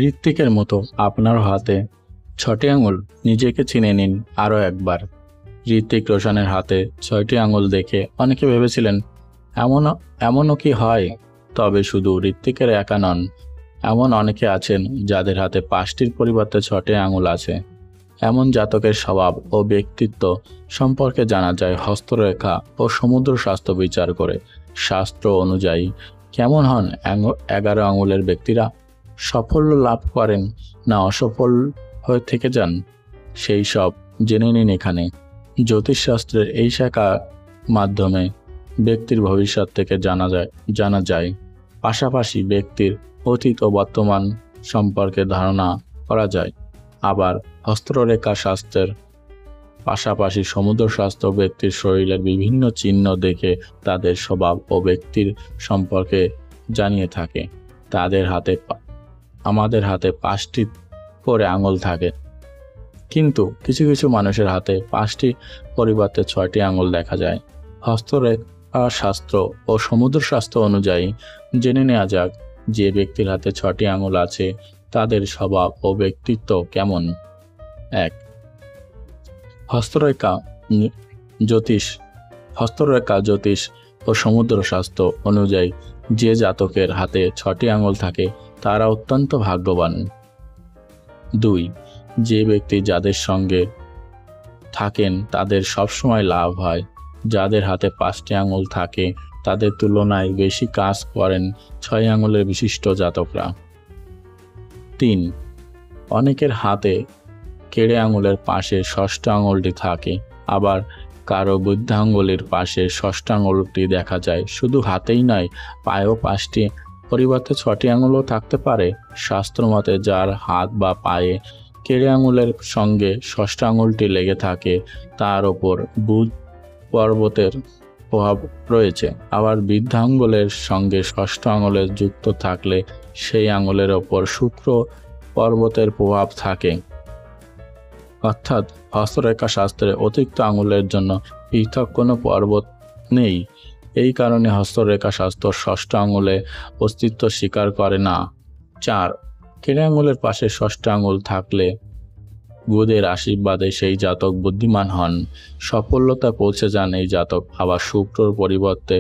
ঋত্বিকের মতো আপনার হাতে ৬টি আঙুল, নিজেকে চিনে নিন আরও একবার। ঋত্বিক রোশনের হাতে ৬টি আঙুল দেখে অনেকে ভেবেছিলেন এমনও কি হয়। তবে শুধু ঋত্বিকের একা নন, এমন অনেকে আছেন যাদের হাতে ৫টির পরিবর্তে ৬টি আঙুল আছে। এমন জাতকের স্বভাব ও ব্যক্তিত্ব সম্পর্কে জানা যায় হস্তরেখা ও সমুদ্র স্বাস্থ্য বিচার করে। শাস্ত্র অনুযায়ী কেমন হন ১১ আঙুলের ব্যক্তিরা? সাফল্য লাভ করেন না অসফল হয়ে থেকে যান? সেই সব জেনে নিন এখানে। জ্যোতিষশাস্ত্রের এই শাখার মাধ্যমে ব্যক্তির ভবিষ্যৎ থেকে জানা যায়। পাশাপাশি ব্যক্তির অতীত ও বর্তমান সম্পর্কে ধারণা করা যায়। আবার হস্তরেখা শাস্ত্রের পাশাপাশি সমুদ্র শাস্ত্র ব্যক্তির শরীরের বিভিন্ন চিহ্ন দেখে তাদের স্বভাব ও ব্যক্তির সম্পর্কে জানিয়ে থাকে। আমাদের হাতে ৫টি করে আঙুল থাকে, কিন্তু কিছু কিছু মানুষের হাতে ৫টি পরিবর্তে ৬টি আঙুল দেখা যায়। হস্তরেখা শাস্ত্র ও সমুদ্র শাস্ত্র অনুযায়ী জেনে নেওয়া যাক যে ব্যক্তির হাতে ৬টি আঙুল আছে তাদের স্বভাব ও ব্যক্তিত্ব কেমন। ১. হস্তরেখা জ্যোতিষ ও সমুদ্র শাস্ত্র অনুযায়ী যে জাতকের হাতে ৬টি আঙুল থাকে তারা অত্যন্ত ভাগ্যবান। ২. যে ব্যক্তি যাদের সঙ্গে থাকেন তাদের সবসময় লাভ হয়। যাদের হাতে ৫টি আঙুল থাকে তাদের তুলনায় বেশি কাজ করেন ৬ আঙুলের বিশিষ্ট জাতকরা। ৩. অনেকের হাতে কেড়ে আঙুলের পাশে ষষ্ঠ আঙুলটি থাকে, আবার কারো বৃদ্ধাঙ্গুলের পাশে ষষ্ঠ আঙুলটি দেখা যায়। শুধু হাতেই নয়, পায়েও 5টি পরিবর্তে 6টি আঙুলও থাকতে পারে। শাস্ত্রমতে যার হাত বা পায়ে কেড়ে আঙুলের সঙ্গে ষষ্ঠ আঙুলটি লেগে থাকে তার ওপর বুধ পর্বতের প্রভাব রয়েছে। আবার বৃদ্ধাঙ্গুলের সঙ্গে ষষ্ঠ আঙুলের যুক্ত থাকলে সেই আঙুলের ওপর শুক্র পর্বতের প্রভাব থাকে। অর্থাৎ হস্তরেখা শাস্ত্রে অতিরিক্ত আঙুলের জন্য পৃথক কোনো পর্বত নেই। এই কারণে হস্তরেখা শাস্ত্র ষষ্ঠ আঙুলে অস্তিত্ব স্বীকার করে না। ৪. কেড়ে আঙুলের পাশে ষষ্ঠ আঙুল থাকলে বুধের আশীর্বাদে সেই জাতক বুদ্ধিমান হন, সফলতা পৌঁছে যান এই জাতক। আবার শুক্রর পরিবর্তে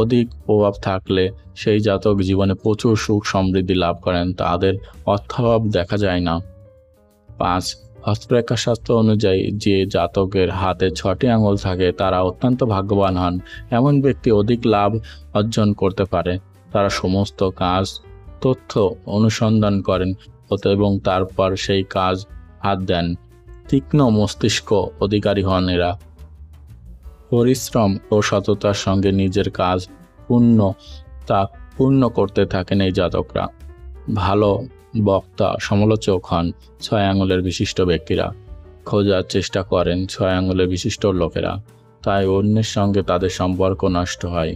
অধিক প্রভাব থাকলে সেই জাতক জীবনে প্রচুর সুখ সমৃদ্ধি লাভ করেন, তাদের অর্থাভাব দেখা যায় না। ৫. হস্তরেখা শাস্ত্র অনুযায়ী যে জাতকের হাতে ৬টি আঙুল থাকে তারা অত্যন্ত ভাগ্যবান হন। এমন ব্যক্তি অধিক লাভ অর্জন করতে পারে। তারা সমস্ত কাজ তথ্য অনুসন্ধান করেন এবং তারপর সেই কাজ হাত দেন। তীক্ষ্ণ মস্তিষ্ক অধিকারী হন এরা। পরিশ্রম ও সততার সঙ্গে নিজের কাজ পূর্ণ করতে থাকেন এই জাতকরা। ভালো বক্তা, সমালোচক হন ৬ আঙুলের বিশিষ্ট ব্যক্তিরা। খোঁজার চেষ্টা করেন ৬ আঙুলের বিশিষ্ট লোকেরা, তাই অন্যের সঙ্গে তাদের সম্পর্ক নষ্ট হয়।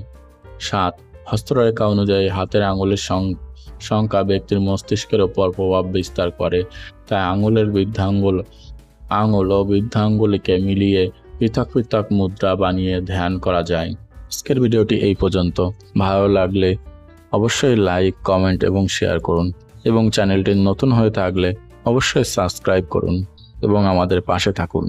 ৭. হস্তরেখা অনুযায়ী হাতের আঙুলের সংখ্যা ব্যক্তির মস্তিষ্কের ওপর প্রভাব বিস্তার করে, তাই আঙুল ও বৃদ্ধাঙ্গুলিকে মিলিয়ে পৃথক পৃথক মুদ্রা বানিয়ে ধ্যান করা যায়। আজকের ভিডিওটি এই পর্যন্ত। ভালো লাগলে অবশ্যই লাইক, কমেন্ট এবং শেয়ার করুন, এবং চ্যানেলটি নতুন হয়ে থাকলে অবশ্যই সাবস্ক্রাইব করুন এবং আমাদের পাশে থাকুন।